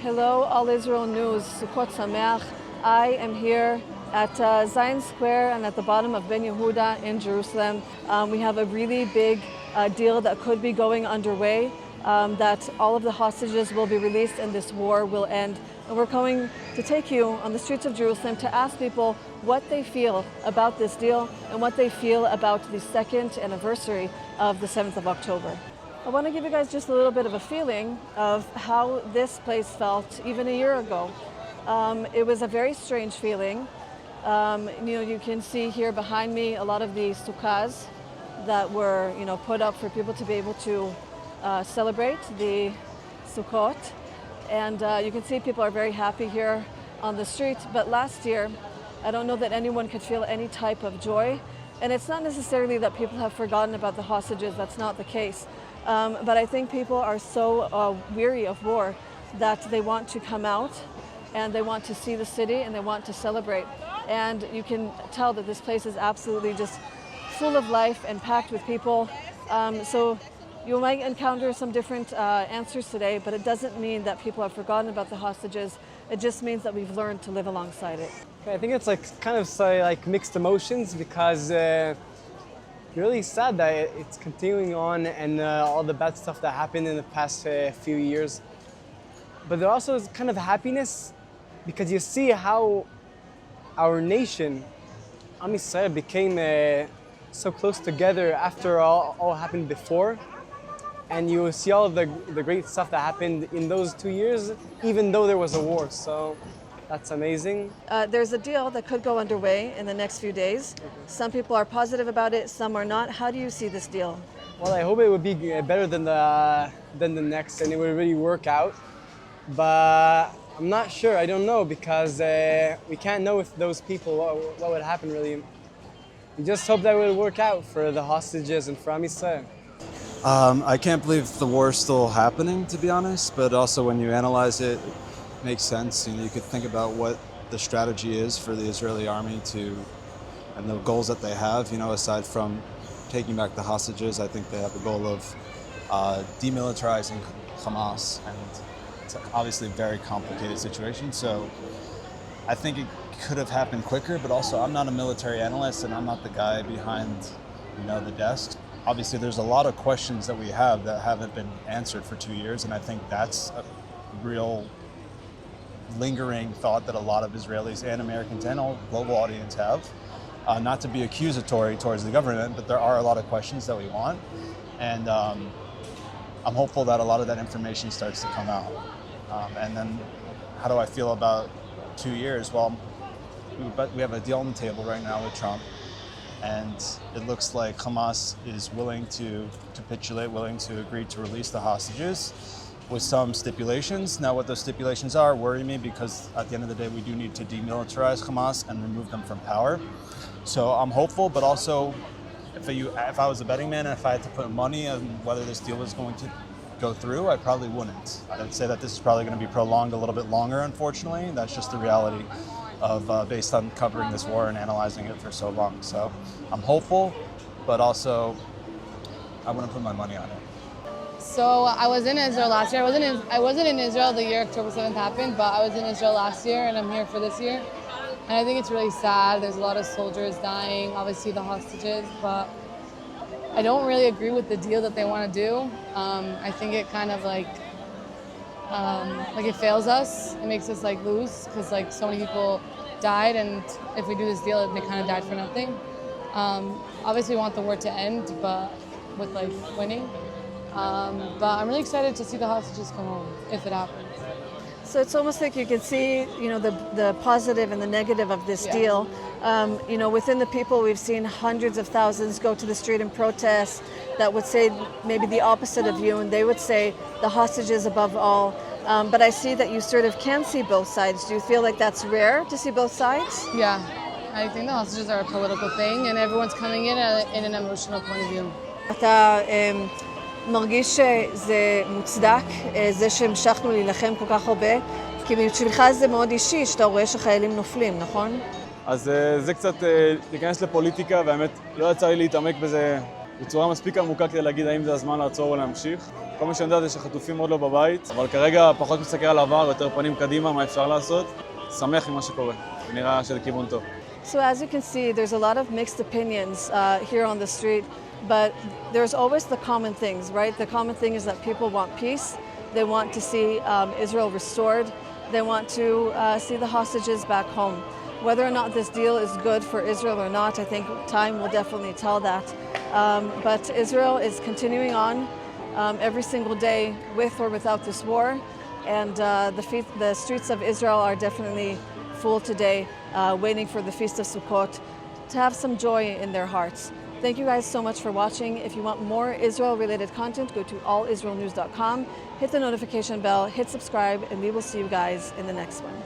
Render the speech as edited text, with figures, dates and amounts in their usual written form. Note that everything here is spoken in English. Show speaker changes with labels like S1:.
S1: Hello, All Israel News. Sukkot Sameach. I am here at Zion Square and at the bottom of Ben Yehuda in Jerusalem. We have a really big deal that could be going underway, that all of the hostages will be released and this war will end. And we're going to take you on the streets of Jerusalem to ask people what they feel about this deal and what they feel about the second anniversary of the 7th of October. I want to give you guys just a little bit of a feeling of how this place felt even a year ago. It was a very strange feeling. You can see here behind me a lot of the sukkahs that were, put up for people to be able to celebrate the Sukkot. And you can see people are very happy here on the street. But last year, I don't know that anyone could feel any type of joy. And it's not necessarily that people have forgotten about the hostages. That's not the case. But I think people are so weary of war that they want to come out and they want to see the city and they want to celebrate. And you can tell that this place is absolutely just full of life and packed with people. So you might encounter some different answers today, but it doesn't mean that people have forgotten about the hostages. It just means that we've learned to live alongside it.
S2: I think it's like mixed emotions because really sad that it's continuing on and all the bad stuff that happened in the past few years. But there also is kind of happiness because you see how our nation, Am Yisrael, became so close together after all happened before. And you see all of the great stuff that happened in those 2 years, even though there was a war. So that's amazing.
S1: There's a deal that could go underway in the next few days. Some people are positive about it, some are not. How do you see this deal?
S2: Well, I hope it would be better than the next and it would really work out. But I'm not sure, I don't know, because we can't know with those people what would happen really. We just hope that it would work out for the hostages and for Am Yisrael.
S3: I can't believe the war is still happening, to be honest, but also when you analyze it, makes sense. You could think about what the strategy is for the Israeli army and the goals that they have. Aside from taking back the hostages, I think they have a goal of demilitarizing Hamas, and it's obviously a very complicated situation. So I think it could have happened quicker, but also I'm not a military analyst and I'm not the guy behind, the desk. Obviously, there's a lot of questions that we have that haven't been answered for 2 years, and I think that's a real lingering thought that a lot of Israelis and Americans and all global audience have. Not to be accusatory towards the government, but there are a lot of questions that we want. And I'm hopeful that a lot of that information starts to come out. And then how do I feel about 2 years? Well, we have a deal on the table right now with Trump. And it looks like Hamas is willing to capitulate, willing to agree to release the hostages with some stipulations. Now, what those stipulations are worry me because at the end of the day, we do need to demilitarize Hamas and remove them from power. So I'm hopeful, but also if I was a betting man and if I had to put money on whether this deal was going to go through, I probably wouldn't. I'd say that this is probably going to be prolonged a little bit longer, unfortunately. That's just the reality of based on covering this war and analyzing it for so long. So I'm hopeful, but also I wouldn't put my money on it.
S4: So I was in Israel last year. I wasn't in Israel the year October 7th happened, but I was in Israel last year and I'm here for this year. And I think it's really sad. There's a lot of soldiers dying, obviously the hostages, but I don't really agree with the deal that they want to do. I think it kind of like it fails us. It makes us lose because so many people died, and if we do this deal, they kind of died for nothing. Obviously, we want the war to end, but with winning. But I'm really excited to see the hostages come home if it happens.
S1: So it's almost like you can see, the positive and the negative of this deal. Within the people, we've seen hundreds of thousands go to the street and protest that would say maybe the opposite of you, and they would say the hostages above all. But I see that you sort of can see both sides. Do you feel like that's rare to see both sides?
S4: Yeah, I think the hostages are a political thing, and everyone's coming in an emotional point of view.
S1: אתה מרגיש שזה מוצדק, זה שהמשכנו להילחם כל כך הרבה? כי בשבילך זה מאוד אישי, שאתה רואה שחיילים נופלים, נכון?
S5: אז זה קצת להיכנס לפוליטיקה, והאמת לא יצא לי להתעמק בזה בצורה מספיק עמוקה כדי להגיד האם זה הזמן לעצור או להמשיך. כל מה שאני יודע זה שהחטופים עוד לא בבית, אבל כרגע פחות מסתכל על העבר, יותר פנים קדימה, מה אפשר לעשות. שמח עם מה שקורה, ונראה שזה כיוון טוב.
S1: So as you can see, there's a lot of mixed opinions here on the street, but there's always the common things, right? The common thing is that people want peace. They want to see Israel restored. They want to see the hostages back home. Whether or not this deal is good for Israel or not, I think time will definitely tell that. But Israel is continuing on every single day with or without this war. And the streets of Israel are definitely full today, waiting for the Feast of Sukkot to have some joy in their hearts. Thank you guys so much for watching. If you want more Israel-related content, go to allisraelnews.com, hit the notification bell, hit subscribe, and we will see you guys in the next one.